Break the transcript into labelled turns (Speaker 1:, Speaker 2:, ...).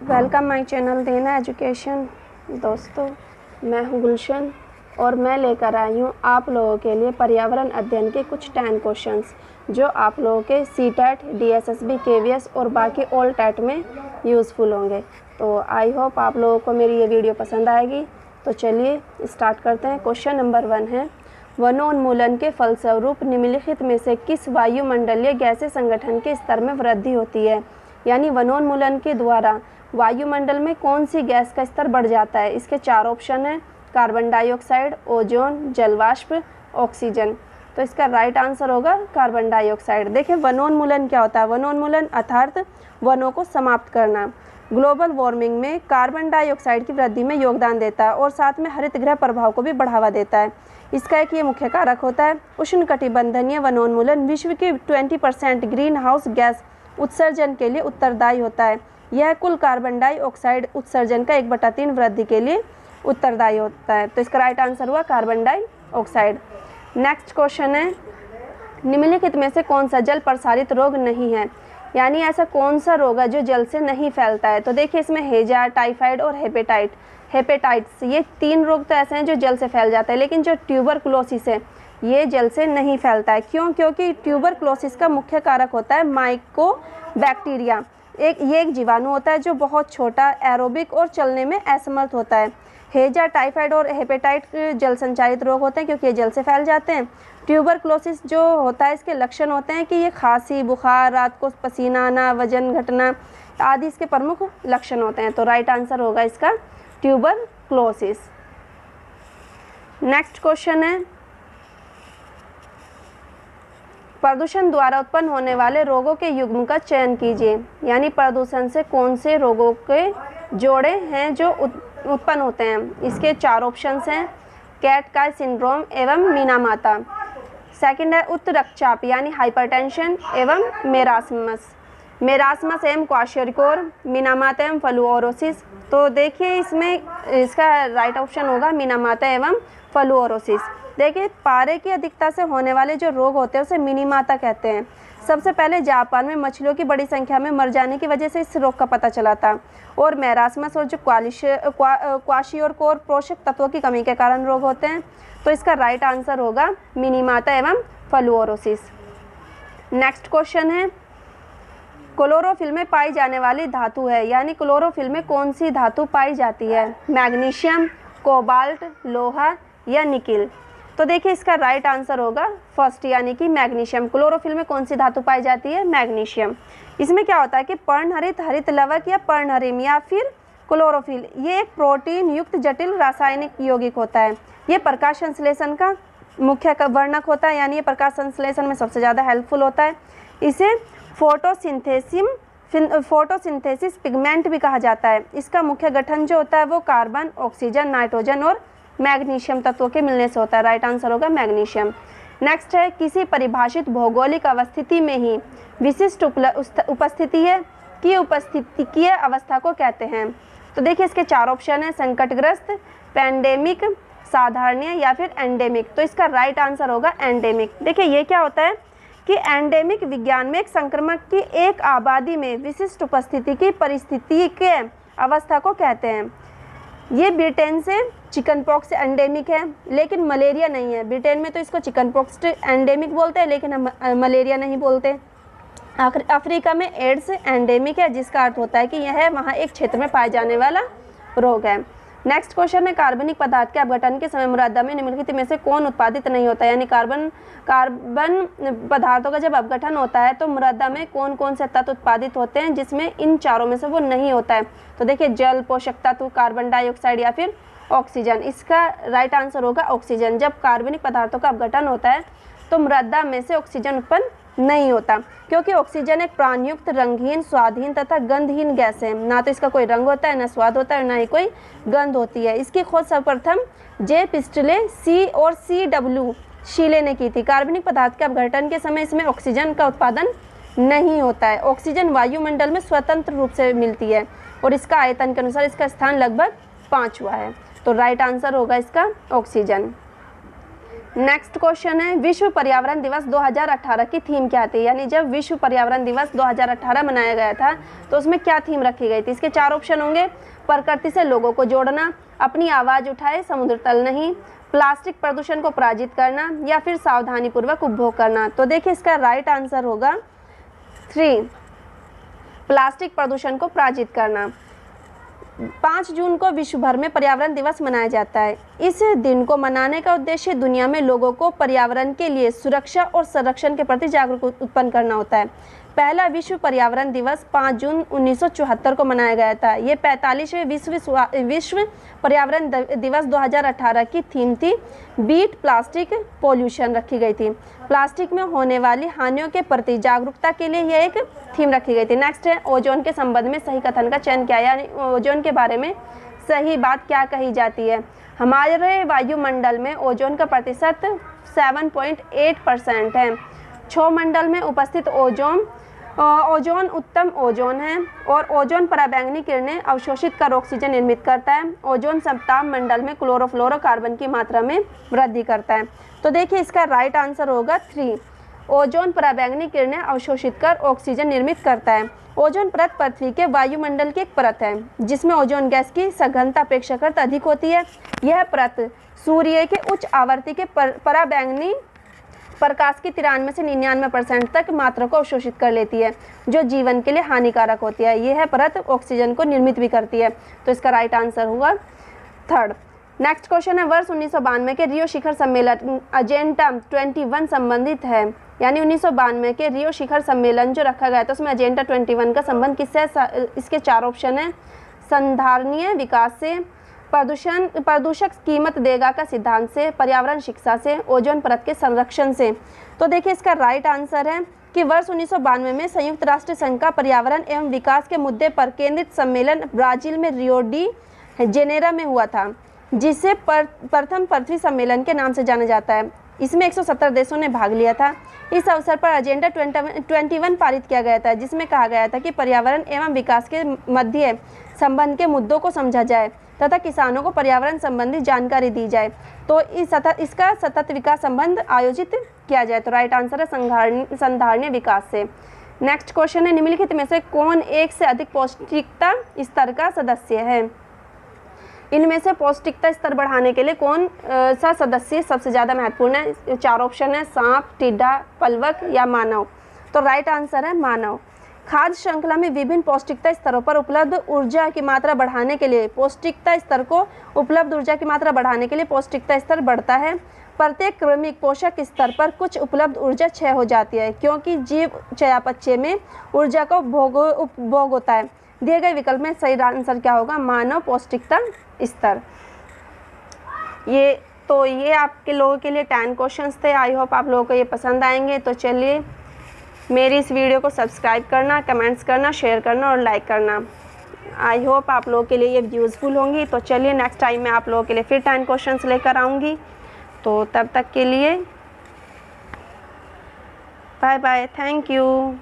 Speaker 1: Welcome my channel देना education. दोस्तों, मैं हूं गुलशन और मैं लेकर आई हूं आप लोगों के लिए पर्यावरण अध्ययन के कुछ 10 क्वेश्चंस जो आप लोगों के सीटेट, डीएसएसबी, केवीएस और बाकी ऑल टेट में यूज़फुल होंगे। तो आई होप आप लोगों को मेरी ये वीडियो पसंद आएगी। तो चलिए स्टार्ट करते हैं। क्वेश्चन नंबर 1 है, वनोन्मूलन के फलस्वरूप निम्नलिखित में से किस वायुमंडलीय गैसीय संगठन के स्तर में वृद्धि होती है? यानी वनोन्मूलन के द्वारा वायुमंडल में कौन सी गैस का स्तर बढ़ जाता है? इसके 4 ऑप्शन हैं, कार्बन डाइऑक्साइड, ओजोन, जलवाष्प, ऑक्सीजन। तो इसका राइट आंसर होगा कार्बन डाइऑक्साइड। देखिए वनोन्मूलन क्या होता है? वनोन्मूलन अर्थात वनों को समाप्त करना ग्लोबल वार्मिंग में कार्बन डाइऑक्साइड की वृद्धि में योगदान देता है और साथ में हरित गृह प्रभाव को भी बढ़ावा देता है। इसका एक ये मुख्य कारक होता है। उष्णकटिबंधीय वनोन्मूलन विश्व की 20% ग्रीन हाउस गैस उत्सर्जन के लिए उत्तरदायी होता है। यह कुल कार्बन डाइऑक्साइड उत्सर्जन का 1/3 वृद्धि के लिए उत्तरदायी होता है। तो इसका राइट आंसर हुआ कार्बन डाइऑक्साइड। नेक्स्ट क्वेश्चन है, निम्नलिखित में से कौन सा जल प्रसारित रोग नहीं है? यानी ऐसा कौन सा रोग है जो जल से नहीं फैलता है? तो देखिए इसमें हैजा, टाइफाइड और हेपेटाइट्स ये 3 रोग तो ऐसे हैं जो जल से फैल जाते हैं, लेकिन जो ट्यूबरकुलोसिस है ये जल से नहीं फैलता है। क्यों? क्योंकि ट्यूबरकुलोसिस का मुख्य कारक होता है माइकोबैक्टीरिया। ये एक जीवाणु होता है जो बहुत छोटा, एरोबिक और चलने में असमर्थ होता है। हैजा, टाइफाइड और हेपेटाइट जल संचारित रोग होते हैं क्योंकि ये जल से फैल जाते हैं। ट्यूबरकुलोसिस जो होता है इसके लक्षण होते हैं कि ये खांसी, बुखार, रात को पसीना आना, वजन घटना आदि इसके प्रमुख लक्षण होते हैं। तो राइट आंसर होगा इसका ट्यूबरकुलोसिस। नेक्स्ट क्वेश्चन है, प्रदूषण द्वारा उत्पन्न होने वाले रोगों के युग्म का चयन कीजिए। यानी प्रदूषण से कौन से रोगों के जोड़े हैं जो उत्पन्न होते हैं? इसके 4 ऑप्शंस हैं, कैट काय सिंड्रोम एवं मीनामाता। सेकंड है उच्च रक्तचाप यानी हाइपरटेंशन एवं मेरास्मस एवं क्वाशियोरिकोर, मीनामाता एवं फ्लूओरोसिस। तो देखिए इसमें इसका राइट ऑप्शन होगा मीनामाता एवं फ्लूओरोसिस। देखिए पारे की अधिकता से होने वाले जो रोग होते हैं उसे मिनीमाता कहते हैं। सबसे पहले जापान में मछलियों की बड़ी संख्या में मर जाने की वजह से इस रोग का पता चला था। और मेरास्मस और जो क्वाशियोरकोर पोषक तत्वों की कमी के कारण रोग होते हैं। तो इसका राइट आंसर होगा मिनीमाता एवं फ्लूओरोसिस। नेक्स्ट क्वेश्चन है, क्लोरोफिल में पाई जाने वाली धातु है। यानी क्लोरोफिल में कौन सी धातु पाई जाती है? मैग्नीशियम, कोबाल्ट, लोहा या निकिल। तो देखिए इसका राइट आंसर होगा फर्स्ट यानी कि मैग्नीशियम। क्लोरोफिल में कौन सी धातु पाई जाती है? मैग्नीशियम। इसमें क्या होता है कि पर्णहरित हरित लवक या पर्णहरिम या फिर क्लोरोफिल ये एक प्रोटीन युक्त जटिल रासायनिक यौगिक होता है। ये प्रकाश संश्लेषण का मुख्य वर्णक होता है, यानी ये प्रकाश संश्लेषण में सबसे ज़्यादा हेल्पफुल होता है। इसे फोटोसिंथेसिस पिगमेंट भी कहा जाता है। इसका मुख्य गठन जो होता है वो कार्बन, ऑक्सीजन, नाइट्रोजन और मैग्नीशियम तत्वों के मिलने से होता है। राइट आंसर होगा मैग्नीशियम। नेक्स्ट है, किसी परिभाषित भौगोलिक अवस्थिति में ही विशिष्ट उपस्थिति की उपस्थितिकीय अवस्था को कहते हैं। तो देखिए इसके 4 ऑप्शन है, संकटग्रस्त, पैंडेमिक, साधारणीय या फिर एंडेमिक। तो इसका राइट आंसर होगा एंडेमिक। देखिए ये क्या होता है कि एंडेमिक विज्ञान में एक संक्रमण की एक आबादी में विशिष्ट उपस्थिति की परिस्थितिकीय अवस्था को कहते हैं। ये ब्रिटेन से चिकन पॉक्स से एंडेमिक है, लेकिन मलेरिया नहीं है। ब्रिटेन में तो इसको चिकन पॉक्स एंडेमिक बोलते हैं, लेकिन हम मलेरिया नहीं बोलते। अफ्रीका में एड्स एंडेमिक है, जिसका अर्थ होता है कि यह वहाँ एक क्षेत्र में पाए जाने वाला रोग है। नेक्स्ट क्वेश्चन है, कार्बनिक पदार्थ के अपघटन के समय मृदा में निम्नलिखित में से कौन उत्पादित नहीं होता? यानी कार्बन पदार्थों का जब अपघटन होता है तो मृदा में कौन कौन से तत्व उत्पादित होते हैं जिसमें इन चारों में से वो नहीं होता है? तो देखिए जल, पोषक तत्व, कार्बन डाइऑक्साइड या फिर ऑक्सीजन। इसका राइट आंसर होगा ऑक्सीजन। जब कार्बनिक पदार्थों का अपघटन होता है तो मृदा में से ऑक्सीजन उत्पन्न नहीं होता, क्योंकि ऑक्सीजन एक प्राणयुक्त, रंगहीन, स्वादहीन तथा गंधहीन गैस है। ना तो इसका कोई रंग होता है, ना स्वाद होता है, ना ही कोई गंध होती है। इसकी खोज सर्वप्रथम जे पिस्टले और CW शीले ने की थी। कार्बनिक पदार्थ के अपघटन के समय इसमें ऑक्सीजन का उत्पादन नहीं होता है। ऑक्सीजन वायुमंडल में स्वतंत्र रूप से मिलती है और इसका आयतन के अनुसार इसका स्थान लगभग 5वां है। तो राइट आंसर होगा इसका ऑक्सीजन। नेक्स्ट क्वेश्चन है, विश्व पर्यावरण दिवस 2018 की थीम क्या थी? यानी जब विश्व पर्यावरण दिवस 2018 मनाया गया था तो उसमें क्या थीम रखी गई थी? इसके 4 ऑप्शन होंगे। प्रकृति से लोगों को जोड़ना, अपनी आवाज़ उठाए समुद्र तल नहीं, प्लास्टिक प्रदूषण को पराजित करना, या फिर सावधानीपूर्वक उपभोग करना। तो देखिए इसका राइट आंसर होगा 3, प्लास्टिक प्रदूषण को पराजित करना। 5 जून को विश्व भर में पर्यावरण दिवस मनाया जाता है। इस दिन को मनाने का उद्देश्य दुनिया में लोगों को पर्यावरण के लिए सुरक्षा और संरक्षण के प्रति जागरूकता उत्पन्न करना होता है। पहला विश्व पर्यावरण दिवस 5 जून 1974 को मनाया गया था। ये 45वें विश्व पर्यावरण दिवस 2018 की थीम थी, बीट प्लास्टिक पोल्यूशन रखी गई थी। प्लास्टिक में होने वाली हानियों के प्रति जागरूकता के लिए यह एक थीम रखी गई थी। नेक्स्ट है, ओजोन के संबंध में सही कथन का चयन क्या है? यानी ओजोन के बारे में सही बात क्या कही जाती है? हमारे वायुमंडल में ओजोन का प्रतिशत 7.8% है। क्षौमंडल में उपस्थित ओजोन उत्तम ओजोन है और ओजोन पराबैंगनी किरणें अवशोषित कर ऑक्सीजन निर्मित करता है। ओजोन ताप मंडल में क्लोरोफ्लोरोकार्बन की मात्रा में वृद्धि करता है। तो देखिए इसका राइट आंसर होगा 3, ओजोन पराबैंगनी किरणें अवशोषित कर ऑक्सीजन निर्मित करता है। ओजोन परत पृथ्वी के वायुमंडल की एक परत है जिसमें ओजोन गैस की सघनता अपेक्षाकृत अधिक होती है। यह परत सूर्य के उच्च आवृत्ति के पराबैंगनी प्रकाश की 93 से 99% तक मात्रा को अवशोषित कर लेती है, जो जीवन के लिए हानिकारक होती है। यह परत ऑक्सीजन को निर्मित भी करती है। तो इसका राइट आंसर होगा 3rd। नेक्स्ट क्वेश्चन है, वर्ष 1992 के रियो शिखर सम्मेलन एजेंडा 21 संबंधित है। यानी 1992 के रियो शिखर सम्मेलन जो रखा गया था उसमें एजेंडा 21 का संबंध किससे? इसके 4 ऑप्शन है। संधारणीय विकास से, प्रदूषक कीमत देगा का सिद्धांत से, पर्यावरण शिक्षा से, ओजोन परत के संरक्षण से। तो देखिए इसका राइट आंसर है कि वर्ष 1992 में संयुक्त राष्ट्र संघ का पर्यावरण एवं विकास के मुद्दे पर केंद्रित सम्मेलन ब्राजील में रियो डी जेनेरो में हुआ था, जिसे प्रथम पृथ्वी सम्मेलन के नाम से जाना जाता है। इसमें 170 देशों ने भाग लिया था। इस अवसर पर एजेंडा 21 पारित किया गया था, जिसमें कहा गया था कि पर्यावरण एवं विकास के मध्य संबंध के मुद्दों को समझा जाए तथा किसानों को पर्यावरण संबंधी जानकारी दी जाए। तो इसका सतत विकास संबंध आयोजित किया जाए। तो राइट आंसर है संधारणीय विकास से। नेक्स्ट क्वेश्चन है, निम्नलिखित में से कौन एक से अधिक पौष्टिकता स्तर का सदस्य है? इनमें से पौष्टिकता स्तर बढ़ाने के लिए कौन सा सदस्य सबसे ज़्यादा महत्वपूर्ण है? 4 ऑप्शन है, सांप, टिड्डा, पलवक या मानव। तो राइट आंसर है मानव। खाद्य श्रृंखला में विभिन्न पौष्टिकता स्तरों पर उपलब्ध ऊर्जा की मात्रा बढ़ाने के लिए पौष्टिकता स्तर बढ़ता है। प्रत्येक क्रमिक पोषक स्तर पर कुछ उपलब्ध ऊर्जा क्षय हो जाती है, क्योंकि जीव चयापचय में ऊर्जा का उपभोग होता है। दिए गए विकल्प में सही आंसर क्या होगा? मानव पौष्टिकता स्तर। ये आपके लोगों के लिए 10 क्वेश्चंस थे। आई होप आप लोगों को ये पसंद आएंगे। तो चलिए, मेरी इस वीडियो को सब्सक्राइब करना, कमेंट्स करना, शेयर करना और लाइक करना। आई होप आप लोगों के लिए ये यूज़फुल होंगी। तो चलिए, नेक्स्ट टाइम मैं आप लोगों के लिए फिर 10 क्वेश्चंस लेकर आऊँगी। तो तब तक के लिए बाय बाय, थैंक यू।